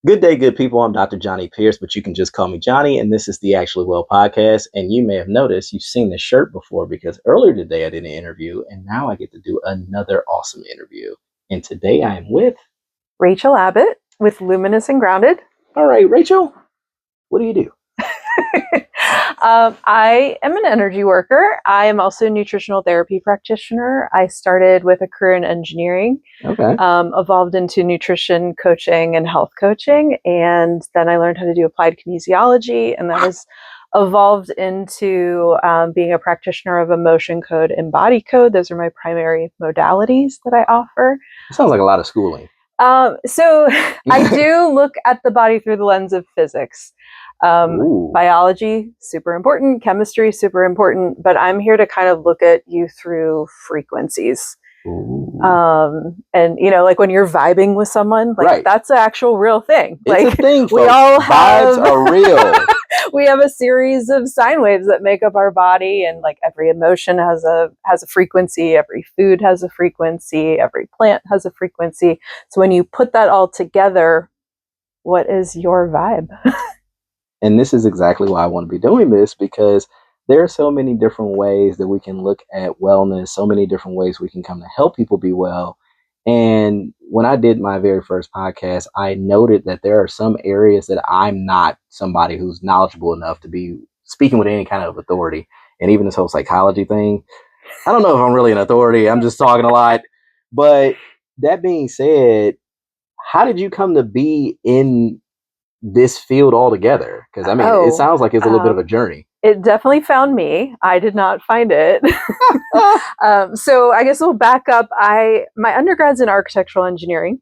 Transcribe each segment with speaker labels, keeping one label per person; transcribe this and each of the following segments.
Speaker 1: Good day, good people. I'm Dr. Johnny Pierce, but you can just call me Johnny, and this is the Actually Well podcast. And you may have noticed you've seen this shirt before because earlier today I did an interview, and now I get to do another awesome interview. And today I am with
Speaker 2: Rachel Abbett with Luminous and Grounded.
Speaker 1: All right, Rachel, what do you do?
Speaker 2: I am an energy worker. I am also a nutritional therapy practitioner. I started with a career in engineering, evolved into nutrition coaching and health coaching, and then I learned how to do applied kinesiology, and that has evolved into being a practitioner of emotion code and body code. Those are my primary modalities that I offer.
Speaker 1: Sounds like a lot of schooling.
Speaker 2: So I do look at the body through the lens of physics. Biology, super important. Chemistry, super important. But I'm here to kind of look at you through frequencies. And like when you're vibing with someone, like that's an actual real thing.
Speaker 1: It's a thing, folks.
Speaker 2: We all
Speaker 1: vibes are real.
Speaker 2: We have a series of sine waves that make up our body, and like every emotion has a frequency, every food has a frequency, every plant has a frequency. So when you put that all together, what is your vibe?
Speaker 1: And this is exactly why I want to be doing this, because there are so many different ways that we can look at wellness, so many different ways we can come to help people be well. And when I did my very first podcast, I noted that there are some areas that I'm not somebody who's knowledgeable enough to be speaking with any kind of authority. And even this whole psychology thing, I don't know if I'm really an authority. I'm just talking a lot. But that being said, how did you come to be in this field altogether? Because I mean, it sounds like it's a little bit of a journey.
Speaker 2: It definitely found me. I did not find it. So I guess we'll back up. My undergrad's in architectural engineering.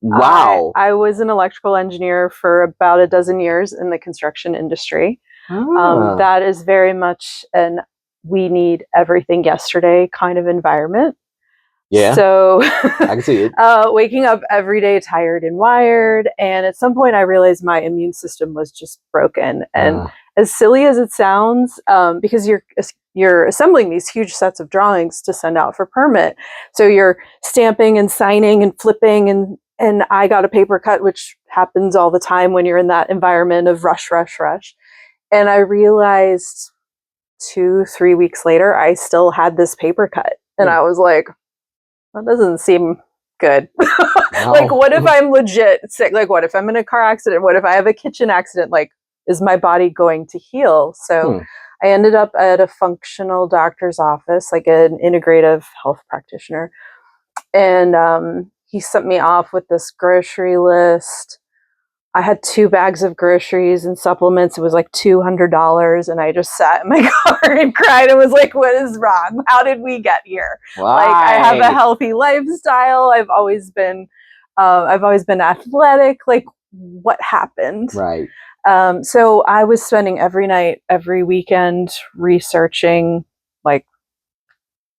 Speaker 1: Wow.
Speaker 2: I was an electrical engineer for about a dozen years in the construction industry. That is very much an we need everything yesterday kind of environment.
Speaker 1: Yeah.
Speaker 2: So
Speaker 1: I can see it.
Speaker 2: Waking up every day tired and wired. And at some point I realized my immune system was just broken. And as silly as it sounds, because you're assembling these huge sets of drawings to send out for permit. So you're stamping and signing and flipping, and I got a paper cut, which happens all the time when you're in that environment of rush. And I realized 2-3 weeks later, I still had this paper cut. And I was like, that doesn't seem good. Like, what if I'm legit sick? Like, what if I'm in a car accident? What if I have a kitchen accident? Like, is my body going to heal? So I ended up at a functional doctor's office, like an integrative health practitioner. And he sent me off with this grocery list. I had 2 bags of groceries and supplements. It was like $200. And I just sat in my car and cried and was like, what is wrong? How did we get here?
Speaker 1: Why?
Speaker 2: Like, I have a healthy lifestyle. I've always been athletic. Like, what happened?
Speaker 1: Right.
Speaker 2: So I was spending every night, every weekend researching like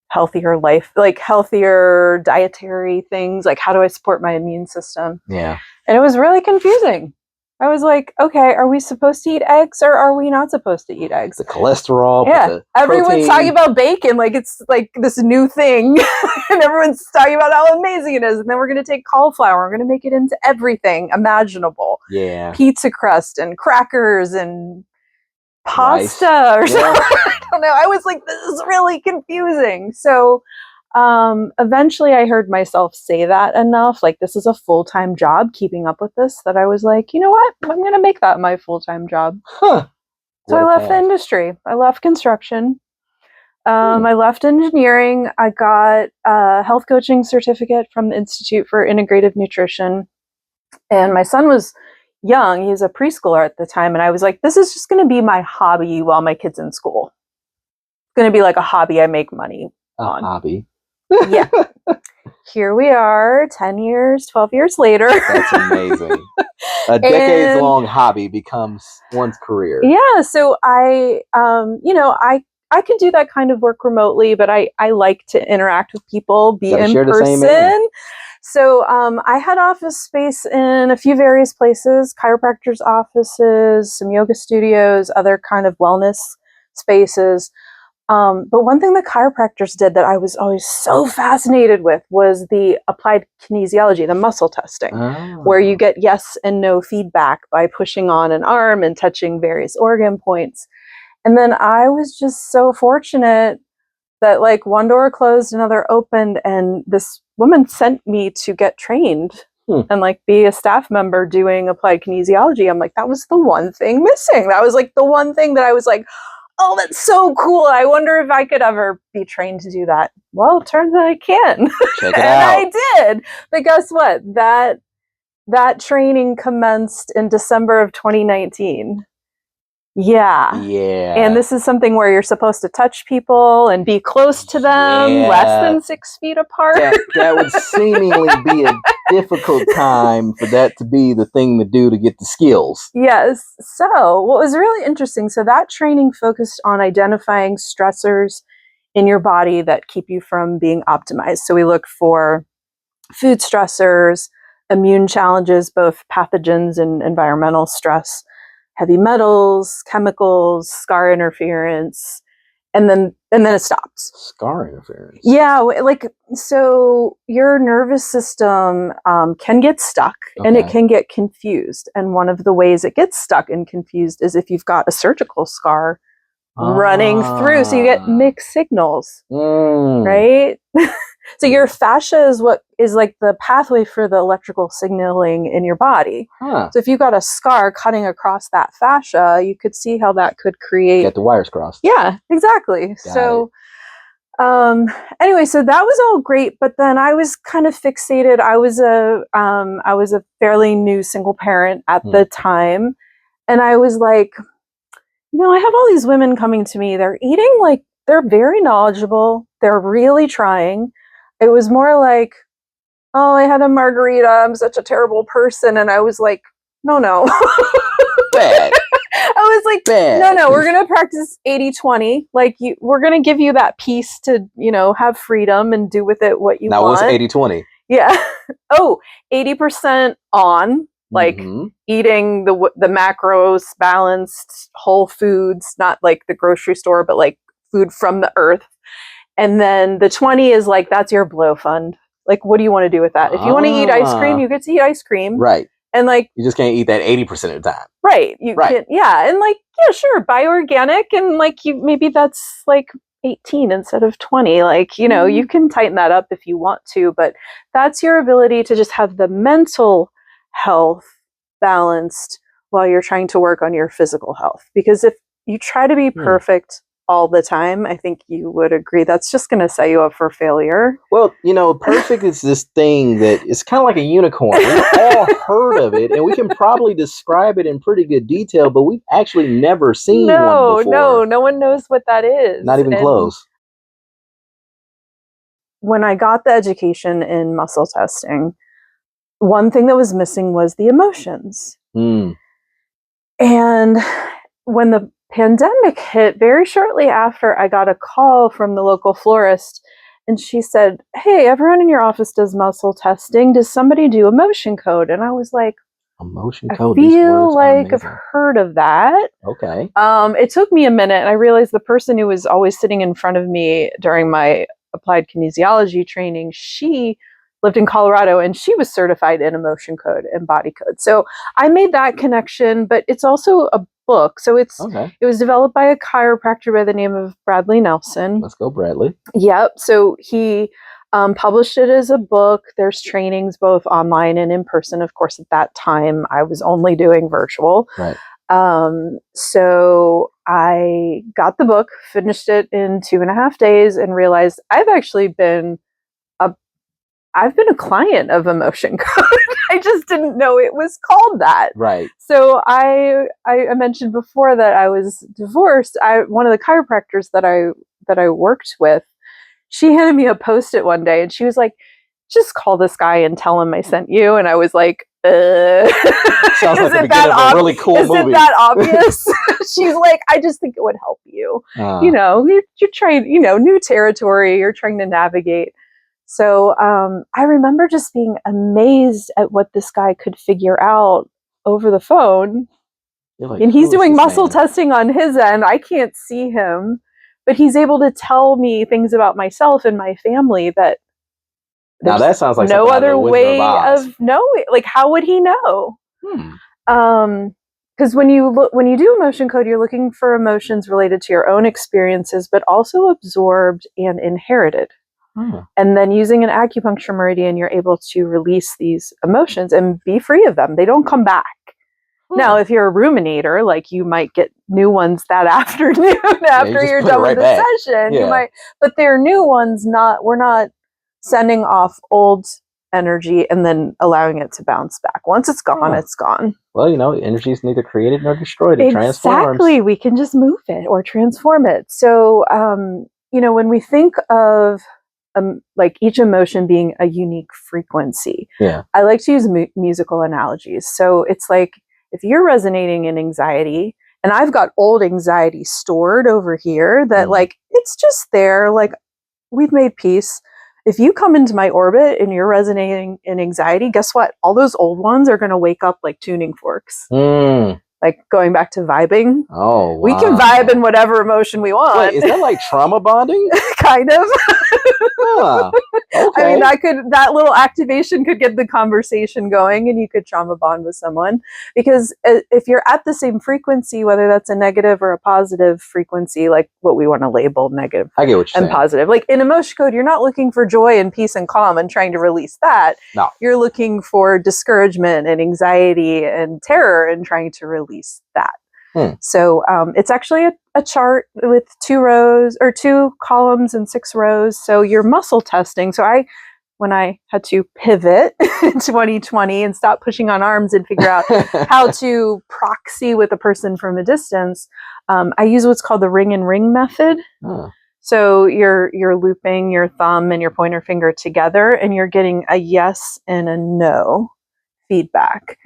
Speaker 2: healthier life, like healthier dietary things. Like, how do I support my immune system?
Speaker 1: Yeah.
Speaker 2: And it was really confusing. I was like, okay, are we supposed to eat eggs or are we not supposed to eat eggs?
Speaker 1: The cholesterol.
Speaker 2: Yeah. Everyone's talking about bacon like it's like this new thing. And everyone's talking about how amazing it is. And then we're going to take cauliflower. We're going to make it into everything imaginable.
Speaker 1: Yeah.
Speaker 2: Pizza crust and crackers and pasta or something. I don't know. I was like, this is really confusing. So eventually I heard myself say that enough, like this is a full-time job keeping up with this, that I was like, you know what? I'm going to make that my full-time job. So I left the industry. I left construction. I left engineering. I got a health coaching certificate from the Institute for Integrative Nutrition. And my son was young. He was a preschooler at the time. And I was like, this is just going to be my hobby while my kid's in school. It's going to be like a hobby I make money on.
Speaker 1: Hobby.
Speaker 2: Yeah. Here we are 10 years, 12 years later.
Speaker 1: That's amazing. A decades-long hobby becomes one's career.
Speaker 2: Yeah. So I can do that kind of work remotely, but I like to interact with people, be in person. So I had office space in a few various places, chiropractors' offices, some yoga studios, other kind of wellness spaces. But one thing the chiropractors did that I was always so fascinated with was the applied kinesiology, the muscle testing, where you get yes and no feedback by pushing on an arm and touching various organ points. And then I was just so fortunate that like one door closed, another opened, and this woman sent me to get trained and like be a staff member doing applied kinesiology. I'm like, that was the one thing missing. That was like the one thing that I was like, oh, that's so cool. I wonder if I could ever be trained to do that. Well, it turns out I can.
Speaker 1: Check it
Speaker 2: and
Speaker 1: out.
Speaker 2: I did. But guess what? That training commenced in December of 2019. Yeah. And this is something where you're supposed to touch people and be close to them, less than 6 feet apart.
Speaker 1: That would seemingly be a difficult time for that to be the thing to do to get the skills.
Speaker 2: Yes. So what was really interesting, so that training focused on identifying stressors in your body that keep you from being optimized. So we look for food stressors, immune challenges, both pathogens and environmental stress, heavy metals, chemicals, scar interference, and then it stops.
Speaker 1: Scar interference.
Speaker 2: Yeah, like so your nervous system can get stuck and it can get confused. And one of the ways it gets stuck and confused is if you've got a surgical scar running through, so you get mixed signals, right? So your fascia is what is like the pathway for the electrical signaling in your body. So if you've got a scar cutting across that fascia, you could see how that could create...
Speaker 1: Get the wires crossed.
Speaker 2: Yeah, exactly. So anyway, so that was all great, but then I was kind of fixated. I was a fairly new single parent at the time, and I was like, I have all these women coming to me. They're eating like, they're very knowledgeable. They're really trying. It was more like, oh, I had a margarita. I'm such a terrible person. And I was like, no.
Speaker 1: Bad.
Speaker 2: I was like,
Speaker 1: bad.
Speaker 2: No, we're going to practice 80-20. Like, we're going to give you that piece to, have freedom and do with it what you want.
Speaker 1: Now, what's 80-20?
Speaker 2: Yeah. 80% on, like eating the macros, balanced, whole foods, not like the grocery store, but like food from the earth. And then the 20 is like, that's your blow fund. Like, what do you want to do with that? If you want to eat ice cream, you get to eat ice cream.
Speaker 1: Right.
Speaker 2: And like,
Speaker 1: you just can't eat that 80% of the time.
Speaker 2: Right. You can't. Yeah. And like, yeah, sure. Buy organic. And like, maybe that's like 18 instead of 20. Like, you can tighten that up if you want to, but that's your ability to just have the mental health balanced while you're trying to work on your physical health. Because if you try to be perfect all the time, I think you would agree that's just going to set you up for failure.
Speaker 1: Well, perfect is this thing that it's kind of like a unicorn. We've all heard of it, and we can probably describe it in pretty good detail, but we've actually never seen one before.
Speaker 2: No one knows what that is.
Speaker 1: Not even close.
Speaker 2: When I got the education in muscle testing, one thing that was missing was the emotions. And when the pandemic hit, very shortly after, I got a call from the local florist, and she said, hey, everyone in your office does muscle testing. Does somebody do emotion code? And I was like,
Speaker 1: emotion code?
Speaker 2: I feel like I've heard of that.
Speaker 1: Okay.
Speaker 2: It took me a minute, and I realized the person who was always sitting in front of me during my applied kinesiology training, she lived in Colorado, and she was certified in emotion code and body code. So I made that connection, but it's also a book. So it was developed by a chiropractor by the name of Bradley Nelson.
Speaker 1: Let's go, Bradley.
Speaker 2: Yep. So he published it as a book. There's trainings both online and in person. Of course, at that time, I was only doing virtual.
Speaker 1: Right.
Speaker 2: So I got the book, finished it in 2.5 days, and realized I've actually been a client of emotion code. I just didn't know it was called that.
Speaker 1: Right.
Speaker 2: So I mentioned before that I was divorced. One of the chiropractors that I worked with, she handed me a Post-it one day, and she was like, just call this guy and tell him I sent you. And I was like,
Speaker 1: sounds like the beginning of a really cool movie.
Speaker 2: Isn't that obvious? She's like, I just think it would help you. You're trying, new territory, you're trying to navigate. So I remember just being amazed at what this guy could figure out over the phone. Like, and he's doing muscle testing on his end. I can't see him, but he's able to tell me things about myself and my family that
Speaker 1: now that sounds like
Speaker 2: no other way
Speaker 1: of
Speaker 2: knowing. Like, how would he know? Because when you do emotion code, you're looking for emotions related to your own experiences, but also absorbed and inherited. And then using an acupuncture meridian, you're able to release these emotions and be free of them. They don't come back. Now, if you're a ruminator, like, you might get new ones that afternoon after you're done with the session. You might, but they're new ones. We're not sending off old energy and then allowing it to bounce back. Once it's gone, it's gone.
Speaker 1: Well, energy is neither created nor destroyed. It transforms.
Speaker 2: Exactly. We can just move it or transform it. So, when we think of like each emotion being a unique frequency, I like to use musical analogies. So it's like, if you're resonating in anxiety, and I've got old anxiety stored over here that like, it's just there, like, we've made peace. If you come into my orbit and you're resonating in anxiety, guess what? All those old ones are going to wake up like tuning forks. Like, going back to vibing.
Speaker 1: Oh, wow.
Speaker 2: We can vibe in whatever emotion we want.
Speaker 1: Wait, is that like trauma bonding?
Speaker 2: Kind of.
Speaker 1: Okay.
Speaker 2: I mean, that little activation could get the conversation going, and you could trauma bond with someone, because if you're at the same frequency, whether that's a negative or a positive frequency, like what we want to label negative
Speaker 1: I get what you're
Speaker 2: and
Speaker 1: saying.
Speaker 2: Positive, like in emotion code, you're not looking for joy and peace and calm and trying to release that.
Speaker 1: No.
Speaker 2: You're looking for discouragement and anxiety and terror and trying to release that. So it's actually a chart with 2 rows or 2 columns and 6 rows. So you're muscle testing. So when I had to pivot in 2020 and stop pushing on arms and figure out how to proxy with a person from a distance, I use what's called the ring and ring method. So you're looping your thumb and your pointer finger together, and you're getting a yes and a no feedback.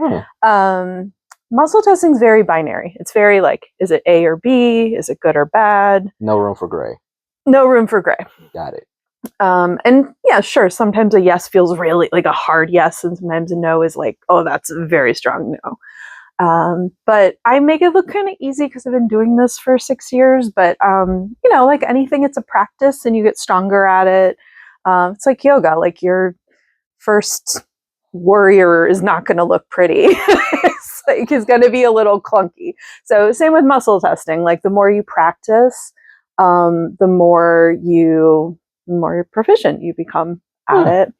Speaker 2: Muscle testing is very binary. It's very like, is it A or B? Is it good or bad?
Speaker 1: No room for gray.
Speaker 2: No room for gray.
Speaker 1: Got it.
Speaker 2: And yeah, sure. Sometimes a yes feels really like a hard yes, and sometimes a no is like, oh, that's a very strong no. But I make it look kind of easy because I've been doing this for 6 years. But like anything, it's a practice, and you get stronger at it. It's like yoga. Like, your first warrior is not going to look pretty. It's going to be a little clunky. So same with muscle testing. Like, the more you practice, the more you're proficient you become at it.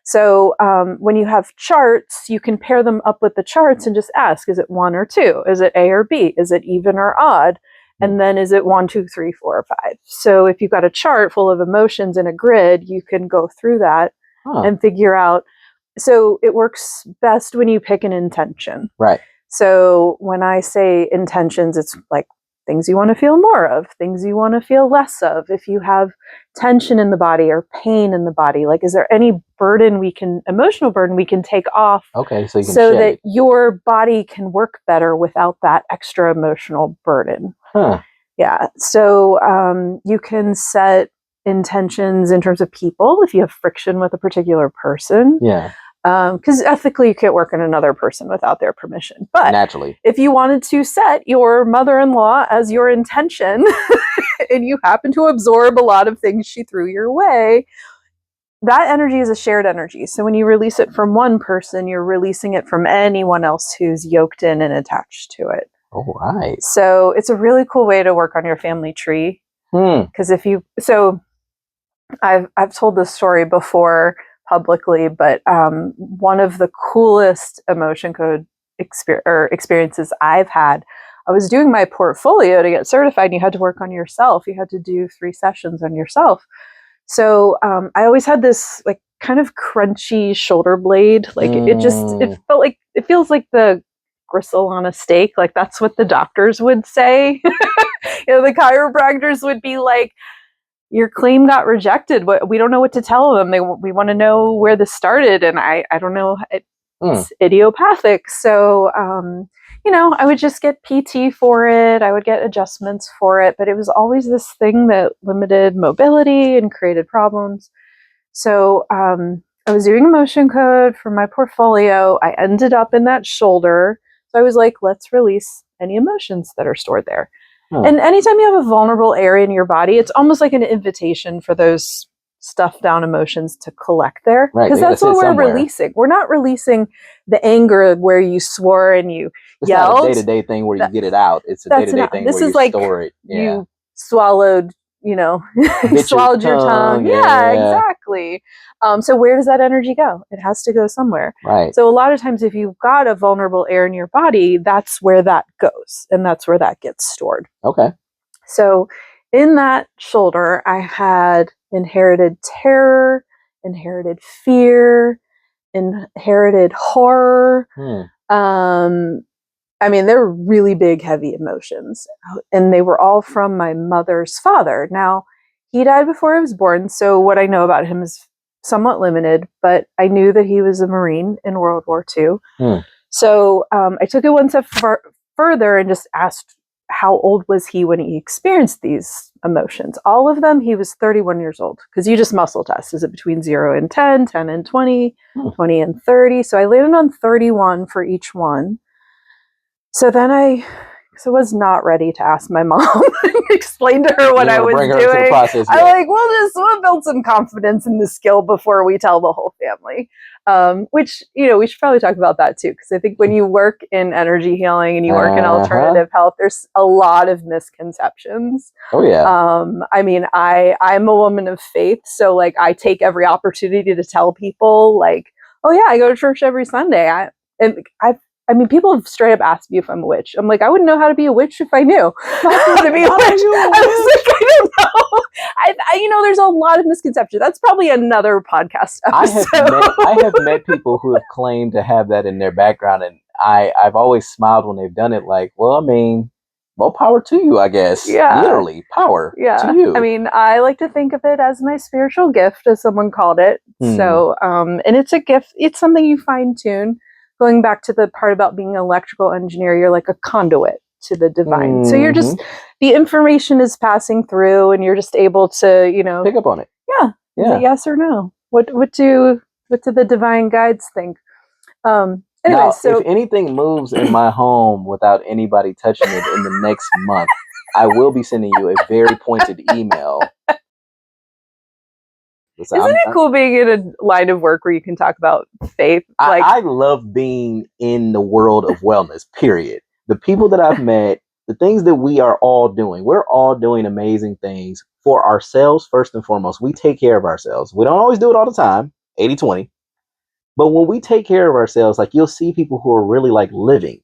Speaker 2: So when you have charts, you can pair them up with the charts and just ask, is it 1 or 2? Is it A or B? Is it even or odd? And then is it 1, 2, 3, 4, or 5? So if you've got a chart full of emotions in a grid, you can go through that and figure out. So it works best when you pick an intention.
Speaker 1: Right.
Speaker 2: So when I say intentions, it's like things you want to feel more of, things you want to feel less of. If you have tension in the body or pain in the body, like, is there any emotional burden we can take off?
Speaker 1: Okay, so you can
Speaker 2: so
Speaker 1: shed
Speaker 2: that
Speaker 1: it.
Speaker 2: Your body can work better without that extra emotional burden. Yeah. So you can set intentions in terms of people if you have friction with a particular person.
Speaker 1: Yeah.
Speaker 2: Because ethically, you can't work on another person without their permission. But
Speaker 1: naturally,
Speaker 2: if you wanted to set your mother-in-law as your intention and you happen to absorb a lot of things she threw your way, that energy is a shared energy. So when you release it from one person, you're releasing it from anyone else who's yoked in and attached to it.
Speaker 1: All right.
Speaker 2: So it's a really cool way to work on your family tree. Because I've told this story before publicly, but one of the coolest emotion code experiences I've had, I was doing my portfolio to get certified, and you had to work on yourself. You had to do 3 sessions on yourself. So I always had this like kind of crunchy shoulder blade. Like it felt like, it feels like the gristle on a steak. Like, that's what the doctors would say. The chiropractors would be like, your claim got rejected. We don't know what to tell them. We want to know where this started. And I don't know. It's idiopathic. So, I would just get PT for it. I would get adjustments for it. But it was always this thing that limited mobility and created problems. So I was doing emotion code for my portfolio. I ended up in that shoulder. So I was like, let's release any emotions that are stored there. And anytime you have a vulnerable area in your body, it's almost like an invitation for those stuffed down emotions to collect there. Because that's what we're releasing. We're not releasing the anger where you swore and you yelled.
Speaker 1: It's not a day-to-day thing where you get it out. It's a day-to-day thing where you store it. Yeah.
Speaker 2: You swallowed, you swallowed your tongue. Yeah, exactly. So where does that energy go? It has to go somewhere.
Speaker 1: Right.
Speaker 2: So a lot of times if you've got a vulnerable area in your body, that's where that goes. And that's where that gets stored.
Speaker 1: Okay.
Speaker 2: So in that shoulder, I had inherited terror, inherited fear, inherited horror. I mean, they're really big, heavy emotions. And they were all from my mother's father. Now, he died before I was born, so what I know about him is somewhat limited, but I knew that he was a Marine in World War II. So I took it one step further and just asked, how old was he when he experienced these emotions? All of them, he was 31 years old, because you just muscle test. Is it between 0 and 10, 10 and 20, 20 and 30? So I landed on 31 for each one. So then I was not ready to ask my mom and explain to her what I was doing. We'll build some confidence in the skill before we tell the whole family. Which, we should probably talk about that too, because I think when you work in energy healing and you work in alternative health, there's a lot of misconceptions.
Speaker 1: Oh yeah.
Speaker 2: I mean, I'm a woman of faith, so like I take every opportunity to tell people like, oh yeah, I go to church every Sunday. I mean, people have straight up asked me if I'm a witch. I'm like, I wouldn't know how to be a witch if I knew how to be a witch. I was like, I don't know. There's a lot of misconceptions. That's probably another podcast episode.
Speaker 1: I have met people who have claimed to have that in their background, and I've always smiled when they've done it. Like, well, I mean, more power to you, I guess. Yeah. Literally, power to you.
Speaker 2: I mean, I like to think of it as my spiritual gift, as someone called it. So, and it's a gift. It's something you fine tune. Going back to the part about being an electrical engineer, you're like a conduit to the divine. So you're just, the information is passing through and you're just able to,
Speaker 1: pick up on it.
Speaker 2: Yeah. Yes or no. What do the divine guides think? Anyway,
Speaker 1: now, if anything moves in my home without anybody touching it in the next month, I will be sending you a very pointed email.
Speaker 2: Isn't it cool being in a line of work where you can talk about faith?
Speaker 1: I love being in the world of wellness, period. The people that I've met, the things that we are all doing, we're all doing amazing things for ourselves first and foremost. We take care of ourselves. We don't always do it all the time, 80-20. But when we take care of ourselves, like you'll see people who are really like living.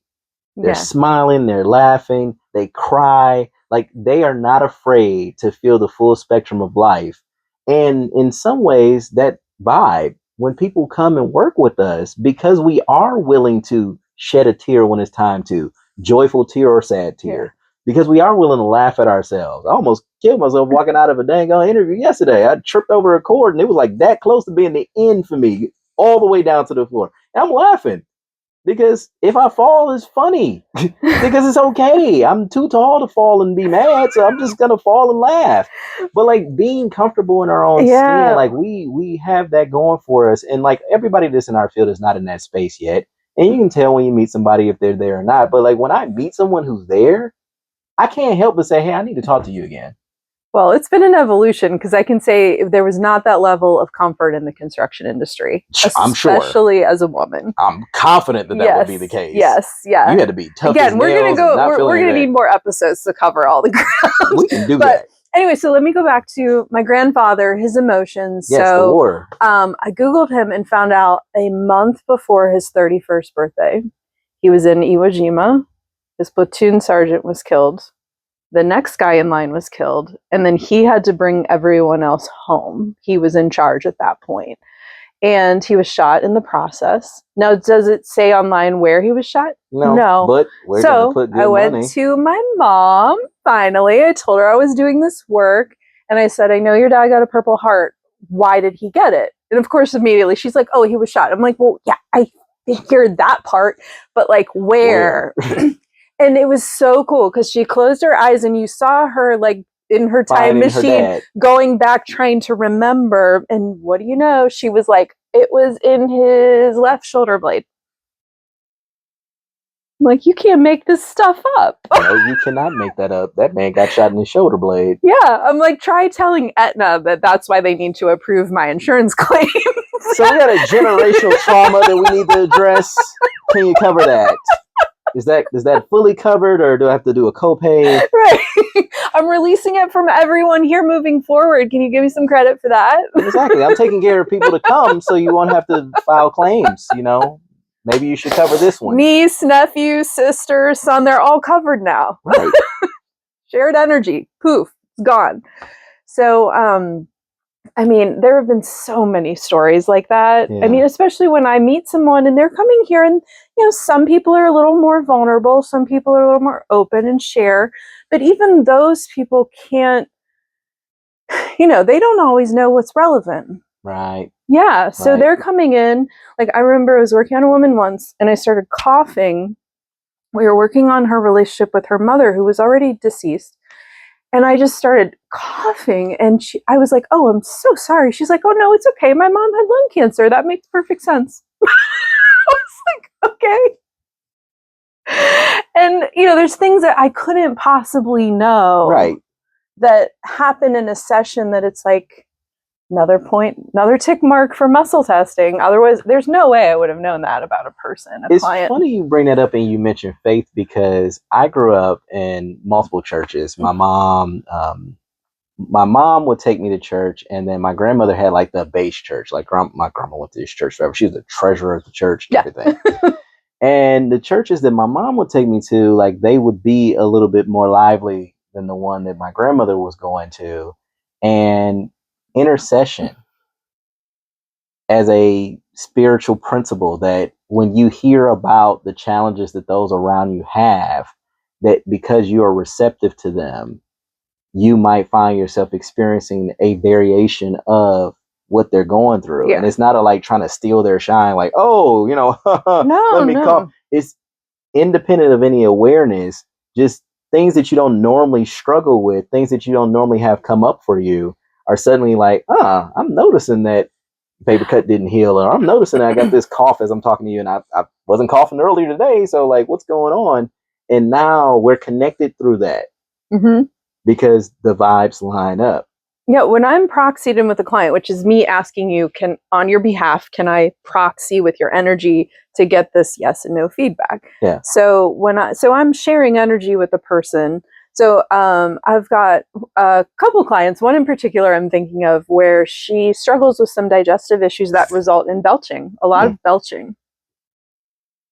Speaker 1: They're smiling, they're laughing, they cry. Like they are not afraid to feel the full spectrum of life. And in some ways, that vibe, when people come and work with us, because we are willing to shed a tear when it's time to, joyful tear or sad tear, because we are willing to laugh at ourselves. I almost killed myself walking out of a dang on interview yesterday. I tripped over a cord and it was like that close to being the end for me, all the way down to the floor. And I'm laughing. Because if I fall, it's funny. Because it's okay. I'm too tall to fall and be mad, so I'm just gonna fall and laugh. But like being comfortable in our own skin, like we have that going for us. And like everybody that's in our field is not in that space yet. And you can tell when you meet somebody if they're there or not. But like when I meet someone who's there, I can't help but say, hey, I need to talk to you again.
Speaker 2: Well, it's been an evolution, because I can say there was not that level of comfort in the construction industry.
Speaker 1: I'm sure.
Speaker 2: Especially as a woman.
Speaker 1: I'm confident that would be the case.
Speaker 2: Yes, yeah.
Speaker 1: You had to be tough.
Speaker 2: Again, we're gonna need more episodes to cover all the ground.
Speaker 1: We can do that.
Speaker 2: Anyway, so let me go back to my grandfather, his emotions.
Speaker 1: Yes, the war.
Speaker 2: I Googled him and found out a month before his 31st birthday, he was in Iwo Jima. His platoon sergeant was killed. The next guy in line was killed, and then he had to bring everyone else home. He was in charge at that point, and he was shot in the process. Now, does it say online where he was shot? No.
Speaker 1: But we're gonna put good
Speaker 2: I went
Speaker 1: money.
Speaker 2: to my mom. Finally, I told her I was doing this work, and I said, "I know your dad got a Purple Heart. Why did he get it?" And of course, immediately she's like, "Oh, he was shot." I'm like, "Well, yeah, I figured that part, but like where?" And it was so cool because she closed her eyes and you saw her like in her time machine going back trying to remember. And what do you know? She was like, it was in his left shoulder blade. I'm like, you can't make this stuff up.
Speaker 1: No, you cannot make that up. That man got shot in his shoulder blade.
Speaker 2: Yeah, I'm like, try telling Aetna that that's why they need to approve my insurance claim.
Speaker 1: So we got a generational trauma that we need to address. Can you cover that? Is that fully covered, or do I have to do a copay?
Speaker 2: Right. I'm releasing it from everyone here moving forward. Can you give me some credit for that?
Speaker 1: Exactly. I'm taking care of people to come, so you won't have to file claims. Maybe you should cover this one.
Speaker 2: Niece, nephew, sister, son, they're all covered now.
Speaker 1: Right.
Speaker 2: Shared energy. Poof, it's gone. So, I mean, there have been so many stories like that.
Speaker 1: Yeah.
Speaker 2: I mean, especially when I meet someone and they're coming here and, some people are a little more vulnerable. Some people are a little more open and share. But even those people can't, they don't always know what's relevant.
Speaker 1: Right.
Speaker 2: Yeah. So they're coming in. Like, I remember I was working on a woman once and I started coughing. We were working on her relationship with her mother, who was already deceased. And I just started coughing and I was like, oh, I'm so sorry. She's like, oh, no, it's okay. My mom had lung cancer. That makes perfect sense. I was like, okay. And, there's things that I couldn't possibly know.
Speaker 1: Right.
Speaker 2: That happen in a session that it's like another tick mark for muscle testing. Otherwise, there's no way I would have known that about a person, client.
Speaker 1: Funny you bring that up and you mention faith, because I grew up in multiple churches. My mom would take me to church, and then my grandmother had like the base church. Like my grandma went to this church forever. She was the treasurer of the church and everything. And the churches that my mom would take me to, like, they would be a little bit more lively than the one that my grandmother was going to. And intercession as a spiritual principle, that when you hear about the challenges that those around you have, that because you are receptive to them, you might find yourself experiencing a variation of what they're going through. Yeah. And it's not like trying to steal their shine, like, oh, let me come. It's independent of any awareness, just things that you don't normally struggle with, things that you don't normally have come up for you, are suddenly like, I'm noticing that paper cut didn't heal, or I'm noticing that I got this cough as I'm talking to you, and I wasn't coughing earlier today, so like, what's going on? And now we're connected through that. Mm-hmm. Because the vibes line up.
Speaker 2: Yeah, when I'm proxied in with a client, which is me asking you, on your behalf, can I proxy with your energy to get this yes and no feedback?
Speaker 1: Yeah.
Speaker 2: So I'm sharing energy with a person. So I've got a couple clients, one in particular I'm thinking of, where she struggles with some digestive issues that result in belching, a lot of belching.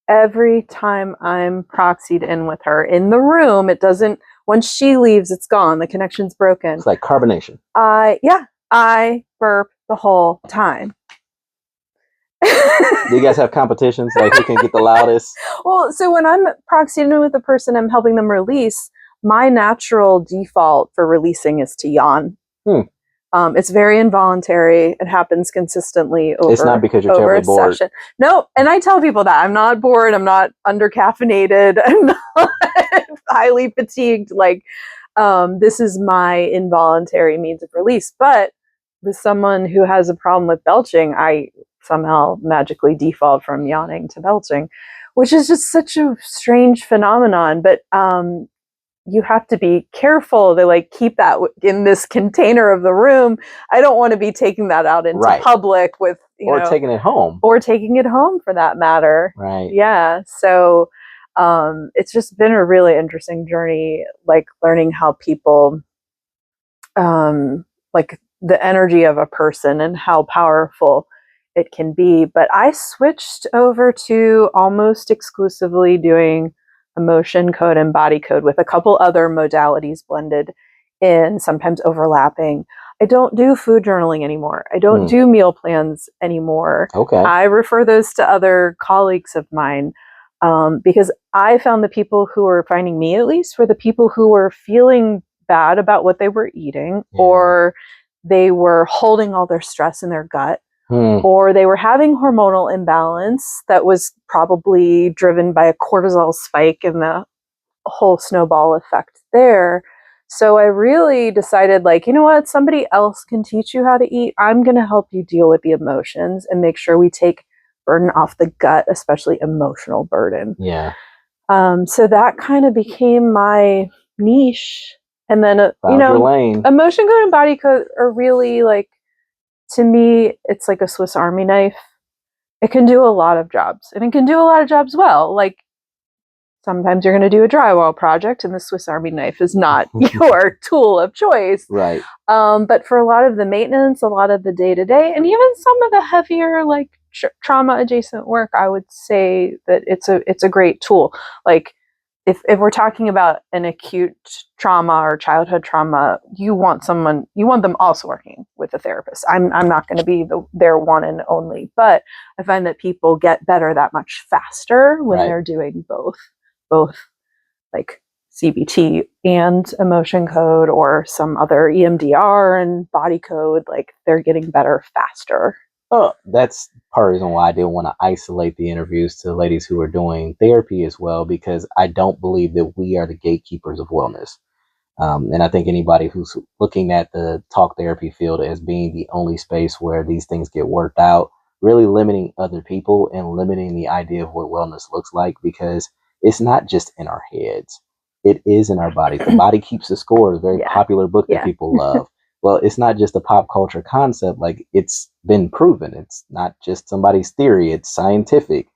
Speaker 2: Every time I'm proxied in with her in the room, it doesn't, once she leaves, it's gone. The connection's broken.
Speaker 1: It's like carbonation.
Speaker 2: I burp the whole time.
Speaker 1: Do you guys have competitions? Like, who can get the loudest?
Speaker 2: Well, so when I'm proxied in with a person, I'm helping them release, my natural default for releasing is to yawn. It's very involuntary. It happens consistently over.
Speaker 1: It's not because you're terribly bored.
Speaker 2: Session. No, and I tell people that I'm not bored. I'm not undercaffeinated. I'm not highly fatigued. Like, this is my involuntary means of release. But with someone who has a problem with belching, I somehow magically default from yawning to belching, which is just such a strange phenomenon. But you have to be careful to keep that in this container of the room. I don't want to be taking that out into public with,
Speaker 1: taking it home.
Speaker 2: Or taking it home for that matter.
Speaker 1: Right.
Speaker 2: Yeah. So it's just been a really interesting journey, learning how people, the energy of a person and how powerful it can be. But I switched over to almost exclusively doing emotion code and body code with a couple other modalities blended in, sometimes overlapping. I don't do food journaling anymore. I don't do meal plans anymore.
Speaker 1: Okay.
Speaker 2: I refer those to other colleagues of mine because I found the people who were finding me, at least, were the people who were feeling bad about what they were eating, or they were holding all their stress in their gut. Or they were having hormonal imbalance that was probably driven by a cortisol spike and the whole snowball effect there. So I really decided, you know what, somebody else can teach you how to eat. I'm going to help you deal with the emotions and make sure we take burden off the gut, especially emotional burden.
Speaker 1: Yeah.
Speaker 2: So that kind of became my niche. And then,
Speaker 1: Found your lane.
Speaker 2: emotion code and body code are really like, to me, it's like a Swiss Army knife. It can do a lot of jobs, and it can do a lot of jobs well. Like, sometimes you're going to do a drywall project, and the Swiss Army knife is not your tool of choice.
Speaker 1: Right.
Speaker 2: But for a lot of the maintenance, a lot of the day to day, and even some of the heavier, like trauma adjacent work, I would say that it's a great tool. Like, if we're talking about an acute trauma or childhood trauma, you want them also working with a therapist. I'm not going to be their one and only, but I find that people get better that much faster when they're doing both like CBT and emotion code or some other EMDR and body code. Like, they're getting better faster.
Speaker 1: Oh, that's part of the reason why I didn't want to isolate the interviews to ladies who are doing therapy as well, because I don't believe that we are the gatekeepers of wellness. And I think anybody who's looking at the talk therapy field as being the only space where these things get worked out, really limiting other people and limiting the idea of what wellness looks like, because it's not just in our heads. It is in our bodies. The Body Keeps the Score is a very popular book that people love. Well, it's not just a pop culture concept. Like, it's been proven. It's not just somebody's theory. It's scientific.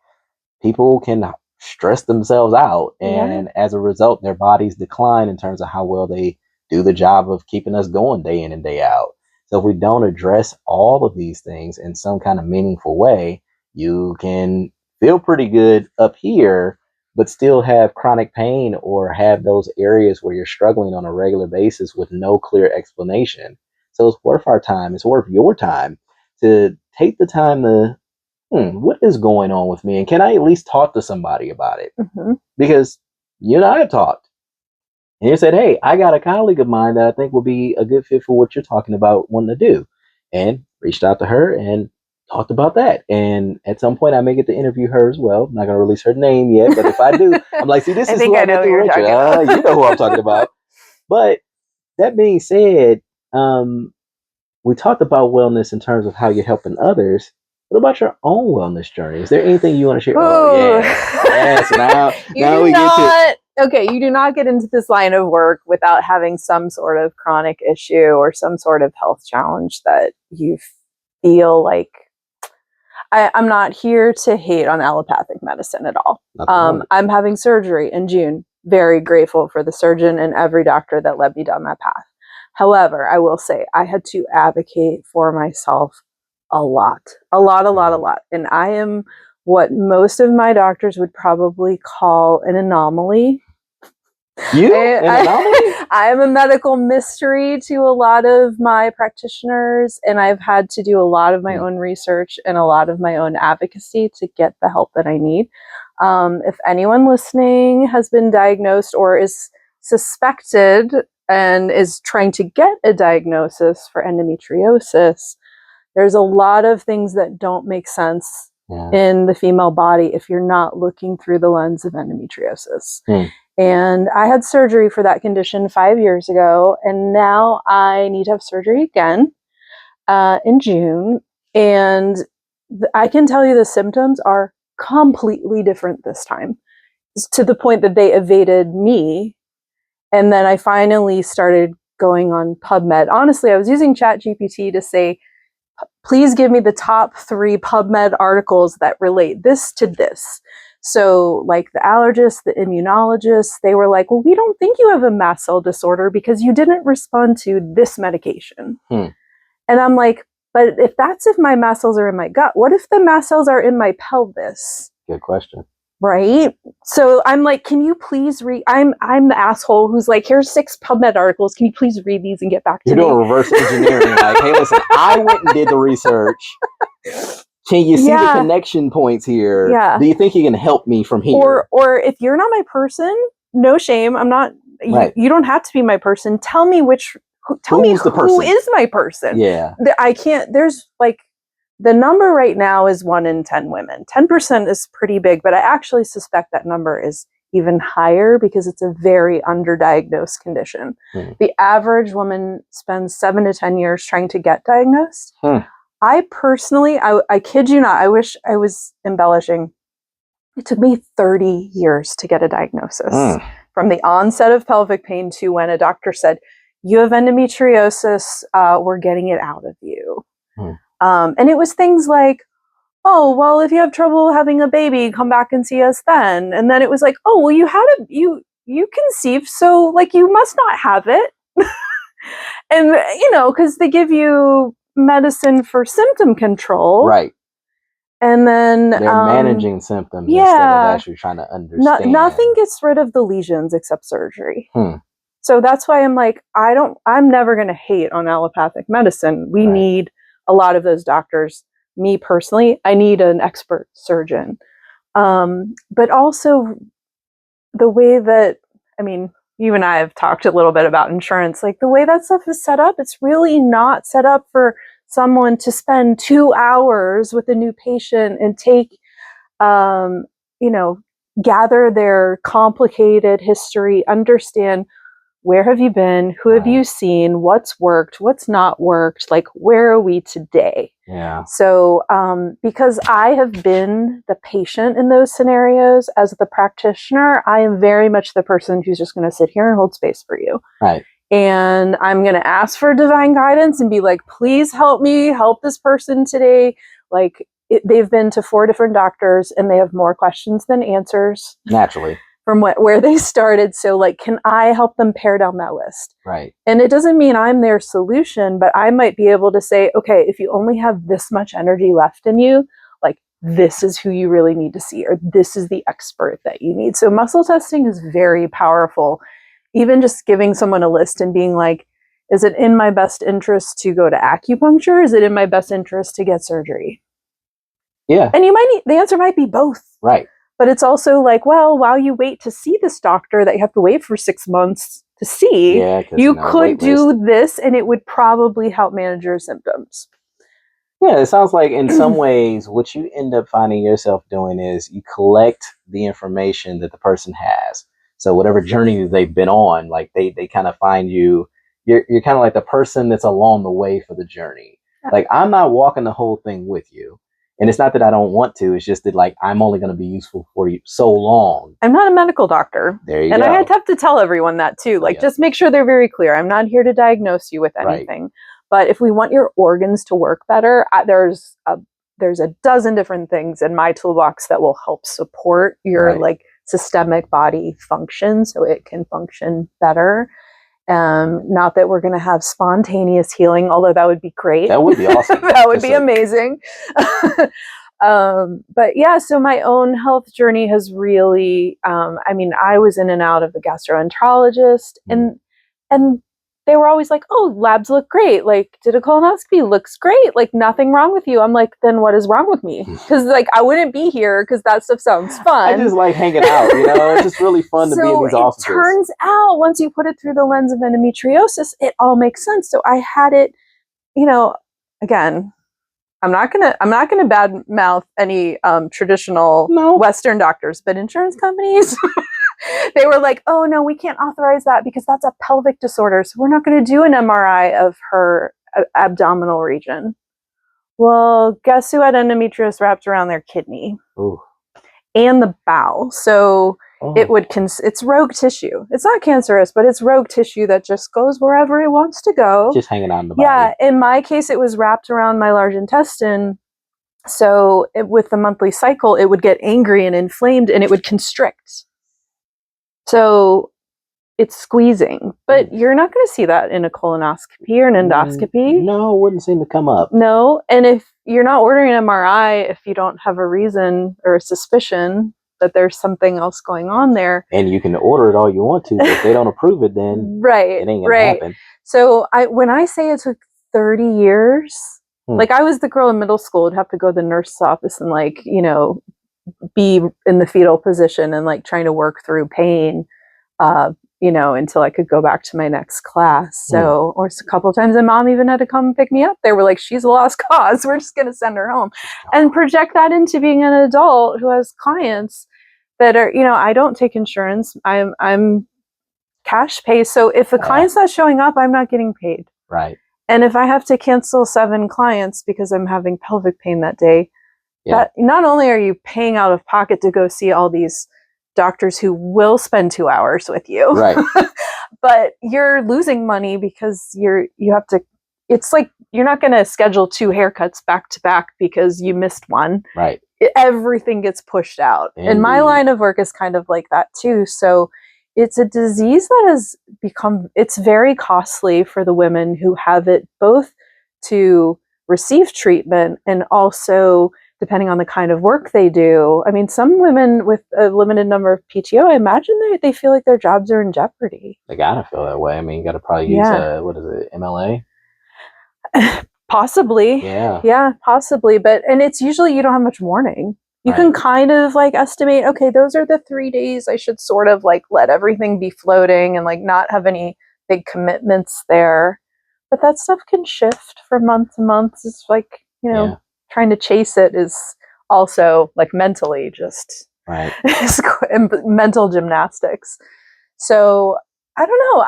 Speaker 1: People can stress themselves out, and as a result, their bodies decline in terms of how well they do the job of keeping us going day in and day out. So if we don't address all of these things in some kind of meaningful way, you can feel pretty good up here, but still have chronic pain or have those areas where you're struggling on a regular basis with no clear explanation. So it's worth our time. It's worth your time to take the time to, what is going on with me? And can I at least talk to somebody about it?
Speaker 2: Mm-hmm.
Speaker 1: Because you and I have talked. And you said, hey, I got a colleague of mine that I think will be a good fit for what you're talking about wanting to do. And reached out to her and talked about that. And at some point, I may get to interview her as well. I'm not going to release her name yet. But if I do, I'm like, see, this is who I met through Rachel. You know who I'm talking about. But that being said, we talked about wellness in terms of how you're helping others. What about your own wellness journey? Is there anything you want to share?
Speaker 2: Ooh.
Speaker 1: Oh, yes. Now we get to.
Speaker 2: Okay, you do not get into this line of work without having some sort of chronic issue or some sort of health challenge that you feel like. I'm not here to hate on allopathic medicine at all. I'm having surgery in June. Very grateful for the surgeon and every doctor that led me down that path. However, I will say I had to advocate for myself a lot. And I am what most of my doctors would probably call an anomaly. I am a medical mystery to a lot of my practitioners, and I've had to do a lot of my own research and a lot of my own advocacy to get the help that I need. If anyone listening has been diagnosed or is suspected and is trying to get a diagnosis for endometriosis, there's a lot of things that don't make sense in the female body if you're not looking through the lens of endometriosis. And I had surgery for that condition 5 years ago, and now I need to have surgery again in June. And I can tell you the symptoms are completely different this time, to the point that they evaded me. And then I finally started going on PubMed. Honestly, I was using ChatGPT to say, please give me the top 3 PubMed articles that relate this to this. So like the allergists, the immunologists, they were like, well, we don't think you have a mast cell disorder because you didn't respond to this medication. And I'm like, but if my mast cells are in my gut, what if the mast cells are in my pelvis?
Speaker 1: Good question.
Speaker 2: Right? So I'm like, can you please read? I'm the asshole who's like, here's 6 PubMed articles. Can you please read these and get back to me?
Speaker 1: You're doing reverse engineering. Like, hey, listen, I went and did the research. Can you see the connection points here? Yeah. Do you think you can help me from here?
Speaker 2: Or if you're not my person, no shame. I'm not. Right. You don't have to be my person. Tell me who is my person.
Speaker 1: Yeah.
Speaker 2: I can't. There's like. The number right now is 1 in 10 women. 10% is pretty big, but I actually suspect that number is even higher because it's a very underdiagnosed condition. The average woman spends 7 to 10 years trying to get diagnosed. I personally, I kid you not, I wish I was embellishing. It took me 30 years to get a diagnosis. From the onset of pelvic pain to when a doctor said, you have endometriosis, we're getting it out of you. And it was things like, oh, well, if you have trouble having a baby, come back and see us then. And then it was like, oh, well, you conceived, so like you must not have it. And, you know, because they give you medicine for symptom control.
Speaker 1: Right.
Speaker 2: And then
Speaker 1: they're managing symptoms instead of actually trying to understand.
Speaker 2: Nothing gets rid of the lesions except surgery. So that's why I'm like, I'm never going to hate on allopathic medicine. We need a lot of those doctors. Me personally, I need an expert surgeon. But also the way that, I mean, you and I have talked a little bit about insurance, like the way that stuff is set up, it's really not set up for someone to spend 2 hours with a new patient and take, you know, gather their complicated history, understand where have you been, who have you seen, what's worked, what's not worked, like where are we today?
Speaker 1: Yeah.
Speaker 2: So because I have been the patient in those scenarios as the practitioner, I am very much the person who's just going to sit here and hold space for you.
Speaker 1: Right.
Speaker 2: And I'm going to ask for divine guidance and be like, please help me, help this person today. Like they've been to 4 different doctors and they have more questions than answers.
Speaker 1: Naturally.
Speaker 2: From where they started. So like, can I help them pare down that list?
Speaker 1: Right.
Speaker 2: And it doesn't mean I'm their solution, but I might be able to say, okay, if you only have this much energy left in you, like this is who you really need to see, or this is the expert that you need. So muscle testing is very powerful. Even just giving someone a list and being like, is it in my best interest to go to acupuncture? Is it in my best interest to get surgery?
Speaker 1: Yeah.
Speaker 2: And the answer might be both.
Speaker 1: Right.
Speaker 2: But it's also like, well, while you wait to see this doctor that you have to wait for 6 months to see, you could do this and it would probably help manage your symptoms.
Speaker 1: Yeah, it sounds like in some ways, what you end up finding yourself doing is you collect the information that the person has. So whatever journey they've been on, like they kind of find you, you're kind of like the person that's along the way for the journey. Yeah. Like I'm not walking the whole thing with you. And it's not that I don't want to, it's just that like I'm only going to be useful for you so long.
Speaker 2: I'm not a medical doctor.
Speaker 1: There you
Speaker 2: go. And I have to tell everyone that too. Like just make sure they're very clear. I'm not here to diagnose you with anything. Right. But if we want your organs to work better, there's a dozen different things in my toolbox that will help support your like systemic body function so it can function better. Not that we're going to have spontaneous healing, although that would be great.
Speaker 1: That would be awesome.
Speaker 2: That would be amazing. But yeah, so my own health journey has really, I mean, I was in and out of the gastroenterologist and they were always like, oh, labs look great. Like, did a colonoscopy, looks great. Like, nothing wrong with you. I'm like, then what is wrong with me? Because like, I wouldn't be here because that stuff sounds fun.
Speaker 1: I just like hanging out, you know, it's just really fun to be in these offices.
Speaker 2: It turns out once you put it through the lens of endometriosis, it all makes sense. So I had it, you know, again, I'm not gonna badmouth any traditional Western doctors, but insurance companies, they were like, oh no, we can't authorize that because that's a pelvic disorder. So we're not going to do an MRI of her abdominal region. Well, guess who had endometriosis wrapped around their kidney?
Speaker 1: Ooh.
Speaker 2: And the bowel. So it's rogue tissue. It's not cancerous, but it's rogue tissue that just goes wherever it wants to go.
Speaker 1: Just hanging out in the body.
Speaker 2: Yeah. In my case, it was wrapped around my large intestine. So with the monthly cycle, it would get angry and inflamed and it would constrict. So it's squeezing, but you're not going to see that in a colonoscopy or an endoscopy.
Speaker 1: No, it wouldn't seem to come up.
Speaker 2: No. And if you're not ordering an MRI, if you don't have a reason or a suspicion that there's something else going on there.
Speaker 1: And you can order it all you want to, but if they don't approve it, then it ain't going to happen.
Speaker 2: So when I say it took 30 years, like I was the girl in middle school who'd have to go to the nurse's office and like, you know, be in the fetal position and like trying to work through pain, you know, until I could go back to my next class. So, or a couple of times my mom even had to come pick me up. They were like, she's a lost cause. We're just going to send her home and project that into being an adult who has clients that are, you know, I don't take insurance. I'm cash pay. So if the client's not showing up, I'm not getting paid.
Speaker 1: Right.
Speaker 2: And if I have to cancel 7 clients because I'm having pelvic pain that day, that not only are you paying out of pocket to go see all these doctors who will spend 2 hours with you,
Speaker 1: right.
Speaker 2: but you're losing money because you have to, it's like you're not going to schedule 2 haircuts back to back because you missed one.
Speaker 1: Right.
Speaker 2: Everything gets pushed out.
Speaker 1: Indeed.
Speaker 2: And my line of work is kind of like that too. So it's a disease that has become, it's very costly for the women who have it, both to receive treatment and also depending on the kind of work they do. I mean, some women with a limited number of PTO, I imagine they feel like their jobs are in jeopardy.
Speaker 1: They gotta feel that way. I mean, you gotta probably use what is it, MLA?
Speaker 2: Possibly. Yeah, possibly. But, and it's usually you don't have much warning. You can kind of like estimate, okay, those are the 3 days I should sort of like let everything be floating and like not have any big commitments there. But that stuff can shift from month to month. It's like, you know, trying to chase it is also like mentally just mental gymnastics. So I don't know.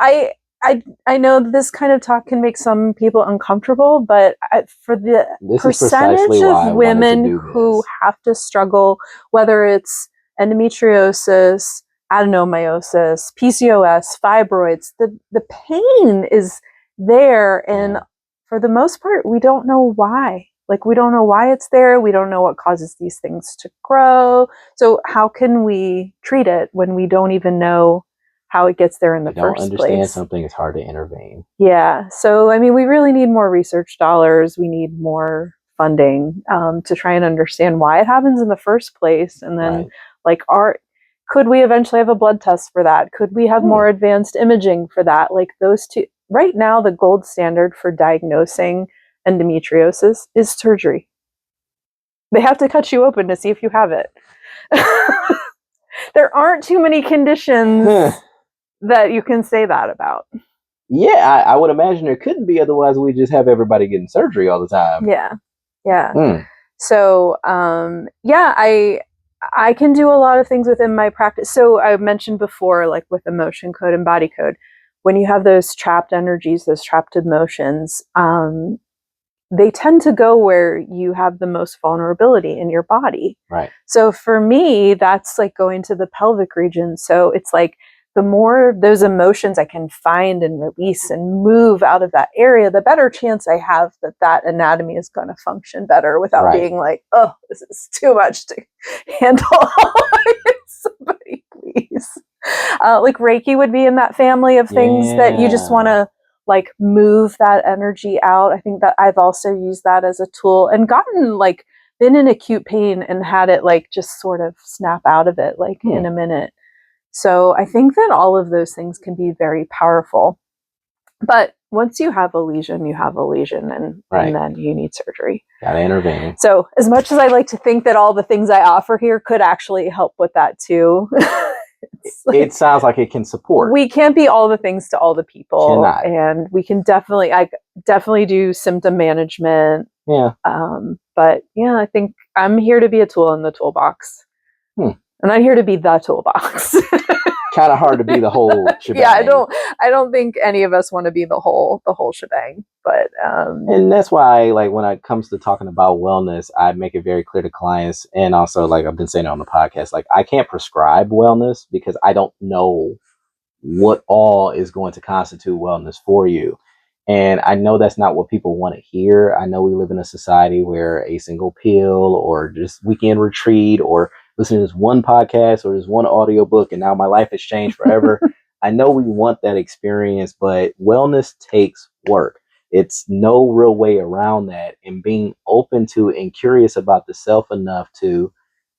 Speaker 2: I know this kind of talk can make some people uncomfortable, but for the percentage of women who have to struggle, whether it's endometriosis, adenomyosis, PCOS, fibroids, the pain is there. And for the most part, we don't know why. Like, we don't know why it's there. We don't know what causes these things to grow. So how can we treat it when we don't even know how it gets there in the first place?
Speaker 1: Don't understand something, it's hard to intervene.
Speaker 2: Yeah. So, I mean, we really need more research dollars. We need more funding to try and understand why it happens in the first place. And then, like, could we eventually have a blood test for that? Could we have more advanced imaging for that? Like, those two. Right now, the gold standard for diagnosing endometriosis is surgery. They have to cut you open to see if you have it. There aren't too many conditions that you can say that about.
Speaker 1: Yeah, I would imagine there couldn't be, otherwise we just have everybody getting surgery all the time.
Speaker 2: Yeah. So I can do a lot of things within my practice. So I mentioned before, like with emotion code and body code, when you have those trapped energies, those trapped emotions, they tend to go where you have the most vulnerability in your body.
Speaker 1: Right.
Speaker 2: So for me, that's like going to the pelvic region. So it's like the more those emotions I can find and release and move out of that area, the better chance I have that anatomy is going to function better without being like, oh, this is too much to handle. Somebody please. Like Reiki would be in that family of things that you just want to like move that energy out. I think that I've also used that as a tool and gotten like been in acute pain and had it like just sort of snap out of it like in a minute. So I think that all of those things can be very powerful. But once you have a lesion, you have a lesion, and then you need surgery.
Speaker 1: Gotta intervene.
Speaker 2: So as much as I like to think that all the things I offer here could actually help with that too,
Speaker 1: like, it sounds like it can support.
Speaker 2: We can't be all the things to all the people. And we can I definitely do symptom management.
Speaker 1: Yeah.
Speaker 2: But yeah, I think I'm here to be a tool in the toolbox. I'm not here to be the toolbox.
Speaker 1: Kind of hard to be the whole shebang.
Speaker 2: Yeah, I don't think any of us want to be the whole shebang. But
Speaker 1: and that's why, like, when it comes to talking about wellness, I make it very clear to clients, and also, like I've been saying on the podcast, like I can't prescribe wellness because I don't know what all is going to constitute wellness for you. And I know that's not what people want to hear. I know we live in a society where a single pill or just weekend retreat or listening to this one podcast or this one audiobook and now my life has changed forever. I know we want that experience, but wellness takes work. It's no real way around that. And being open to and curious about the self enough to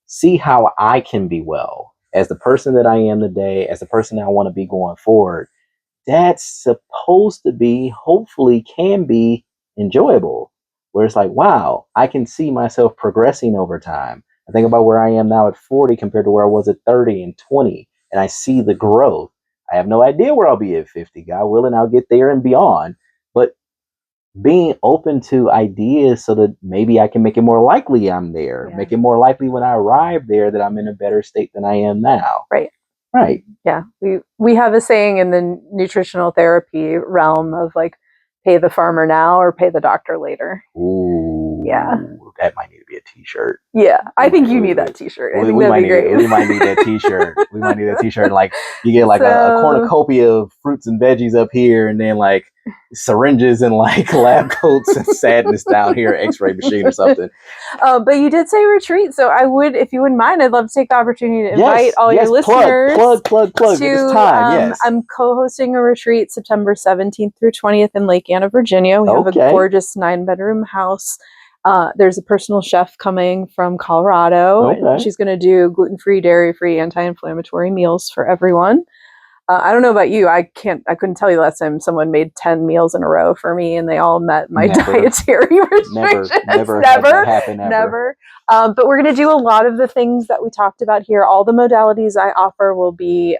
Speaker 1: see how I can be well as the person that I am today, as the person that I want to be going forward. That's supposed to be, hopefully can be enjoyable, where it's like, wow, I can see myself progressing over time. I think about where I am now at 40 compared to where I was at 30 and 20, and I see the growth. I have no idea where I'll be at 50. God willing, I'll get there and beyond. But being open to ideas so that maybe I can make it more likely I'm there, make it more likely when I arrive there that I'm in a better state than I am now. Right.
Speaker 2: Yeah. We have a saying in the nutritional therapy realm of like, pay the farmer now or pay the doctor later.
Speaker 1: Ooh.
Speaker 2: Yeah.
Speaker 1: That might need to be a t-shirt.
Speaker 2: Yeah, I think you need that t-shirt. I think that'd be great.
Speaker 1: We might need that t-shirt. We might need that t-shirt. Like you get like a cornucopia of fruits and veggies up here, and then like syringes and like lab coats and sadness down here, x-ray machine or something.
Speaker 2: But you did say retreat, so I would, if you wouldn't mind, I'd love to take the opportunity to invite all your listeners.
Speaker 1: Plug. It's time, yes.
Speaker 2: I'm co-hosting a retreat September 17th through 20th in Lake Anna, Virginia. We have a gorgeous 9-bedroom house. There's a personal chef coming from Colorado. And she's going to do gluten-free, dairy-free, anti-inflammatory meals for everyone. I don't know about you. I couldn't tell you the last time someone made 10 meals in a row for me and they all met my dietary restrictions. Never. But we're going to do a lot of the things that we talked about here. All the modalities I offer will be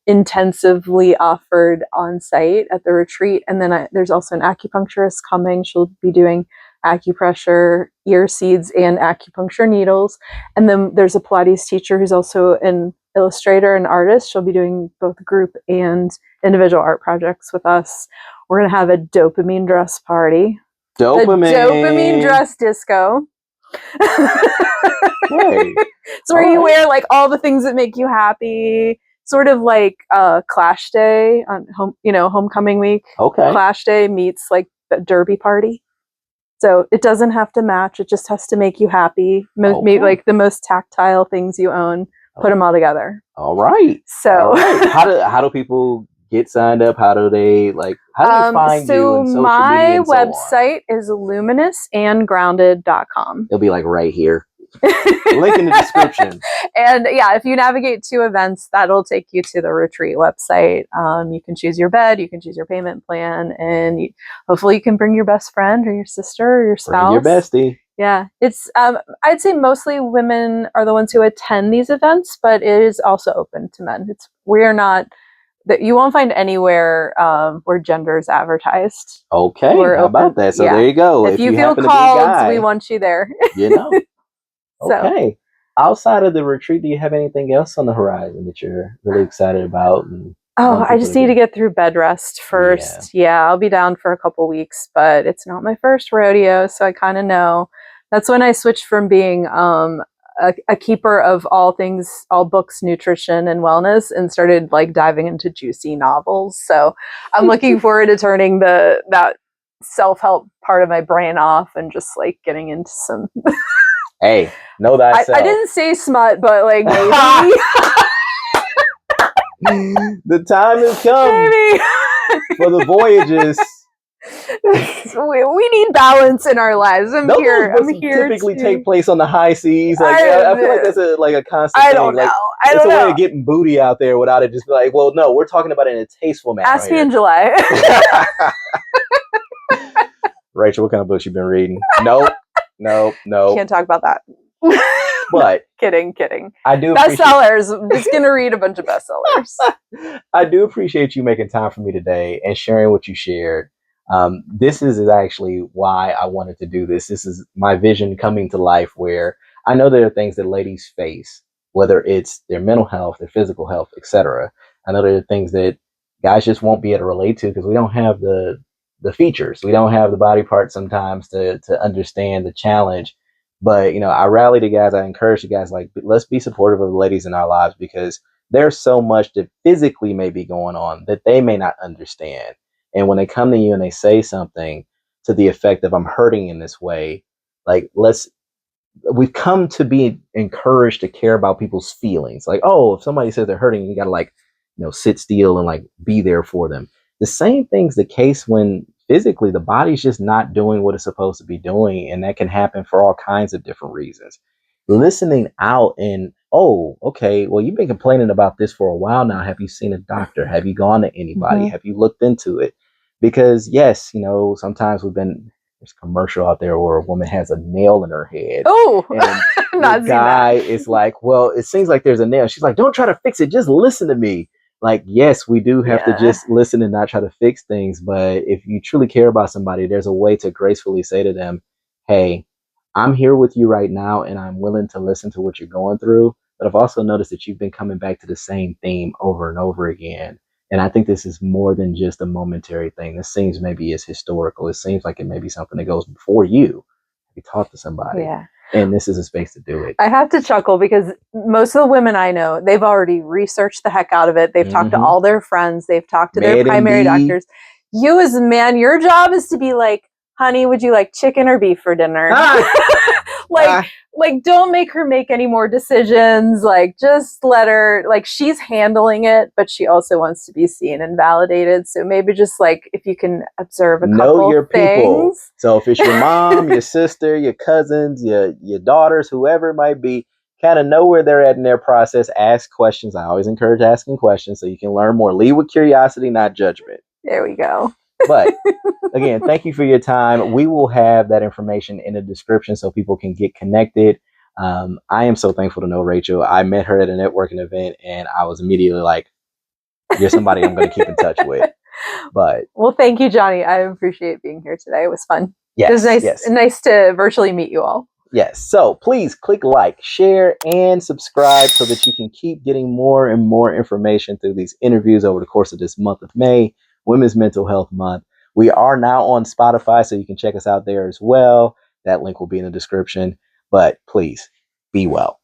Speaker 2: intensively offered on site at the retreat. And then there's also an acupuncturist coming. She'll be doing acupressure, ear seeds, and acupuncture needles. And then there's a Pilates teacher who's also an illustrator and artist. She'll be doing both group and individual art projects with us. We're going to have a dopamine dress party. Dopamine dress disco.
Speaker 1: Okay.
Speaker 2: So where you wear like all the things that make you happy, sort of like Clash Day on homecoming week.
Speaker 1: Okay.
Speaker 2: Clash Day meets like the derby party. So it doesn't have to match. It just has to make you happy. Maybe like the most tactile things you own. Put them all together.
Speaker 1: All right.
Speaker 2: So
Speaker 1: how do people get signed up? How do they find you on social media and so on?
Speaker 2: My website is luminousandgrounded.com.
Speaker 1: It'll be like right here. Link in the description.
Speaker 2: And yeah, if you navigate to events, that'll take you to the retreat website. You can choose your bed, you can choose your payment plan, and hopefully you can bring your best friend or your sister or your spouse.
Speaker 1: Bring your bestie.
Speaker 2: Yeah, it's I'd say mostly women are the ones who attend these events, but it is also open to men. You won't find anywhere where gender is advertised.
Speaker 1: Okay, how about that? So there you go.
Speaker 2: If you feel called, we want you there.
Speaker 1: Okay. Outside of the retreat, do you have anything else on the horizon that you're really excited about?
Speaker 2: I just need to get through bed rest first. Yeah, I'll be down for a couple weeks, but it's not my first rodeo, so I kind of know. That's when I switched from being a keeper of all things, all books, nutrition, and wellness, and started like diving into juicy novels. So I'm looking forward to turning that self-help part of my brain off and just like getting into some.
Speaker 1: Hey, know thyself.
Speaker 2: I didn't say smut, but like maybe.
Speaker 1: The time has come for the voyages.
Speaker 2: We need balance in our lives. I'm here.
Speaker 1: Typically take place on the high seas. Like I feel like that's a constant thing.
Speaker 2: I don't know.
Speaker 1: It's a way of getting booty out there without it just be like, well, no, we're talking about it in a tasteful manner.
Speaker 2: Ask me in July.
Speaker 1: Rachel, what kind of books you been reading? Nope.
Speaker 2: Can't talk about that.
Speaker 1: But
Speaker 2: kidding.
Speaker 1: I do
Speaker 2: bestsellers. I'm just gonna read a bunch of bestsellers.
Speaker 1: I do appreciate you making time for me today and sharing what you shared. This is actually why I wanted to do this. This is my vision coming to life, where I know there are things that ladies face, whether it's their mental health, their physical health, etc. I know there are things that guys just won't be able to relate to because we don't have the features. We don't have the body parts sometimes to understand the challenge. But, I rally the guys. I encourage the guys, like, let's be supportive of the ladies in our lives, because there's so much that physically may be going on that they may not understand. And when they come to you and they say something to the effect of, I'm hurting in this way, like, we've come to be encouraged to care about people's feelings. Like, oh, if somebody says they're hurting, you got to sit still and like be there for them. The same thing's the case when physically the body's just not doing what it's supposed to be doing. And that can happen for all kinds of different reasons. Listening out and, oh, okay, well, you've been complaining about this for a while now. Have you seen a doctor? Have you gone to anybody? Mm-hmm. Have you looked into it? Because yes, sometimes there's a commercial out there where a woman has a nail in her head.
Speaker 2: Oh,
Speaker 1: and the guy is like, well, it seems like there's a nail. She's like, don't try to fix it. Just listen to me. Like, yes, we do have to just listen and not try to fix things. But if you truly care about somebody, there's a way to gracefully say to them, hey, I'm here with you right now, and I'm willing to listen to what you're going through. But I've also noticed that you've been coming back to the same theme over and over again. And I think this is more than just a momentary thing. This seems maybe as historical. It seems like it may be something that goes before you. actually talk to somebody.
Speaker 2: Yeah.
Speaker 1: And this is a space to do it.
Speaker 2: I have to chuckle because most of the women I know, they've already researched the heck out of it. They've talked to all their friends. They've talked to their primary doctors. You as a man, your job is to be like, honey, would you like chicken or beef for dinner? Like, don't make her make any more decisions. Like, just let her, like, she's handling it, but she also wants to be seen and validated. So maybe just like, if you can observe a couple
Speaker 1: know your
Speaker 2: things.
Speaker 1: People. So if it's your mom, your sister, your cousins, your daughters, whoever it might be, kind of know where they're at in their process. Ask questions. I always encourage asking questions so you can learn more. Lead with curiosity, not judgment.
Speaker 2: There we go.
Speaker 1: But again, thank you for your time. We will have that information in the description so people can get connected. I am so thankful to know Rachel. I met her at a networking event and I was immediately like, you're somebody I'm going to keep in touch with. But
Speaker 2: well, thank you, Johnny. I appreciate being here today. It was fun.
Speaker 1: Yes,
Speaker 2: it was nice to virtually meet you all.
Speaker 1: Yes. So please click like, share, and subscribe so that you can keep getting more and more information through these interviews over the course of this month of May, Women's Mental Health Month. We are now on Spotify, so you can check us out there as well. That link will be in the description. But please be well.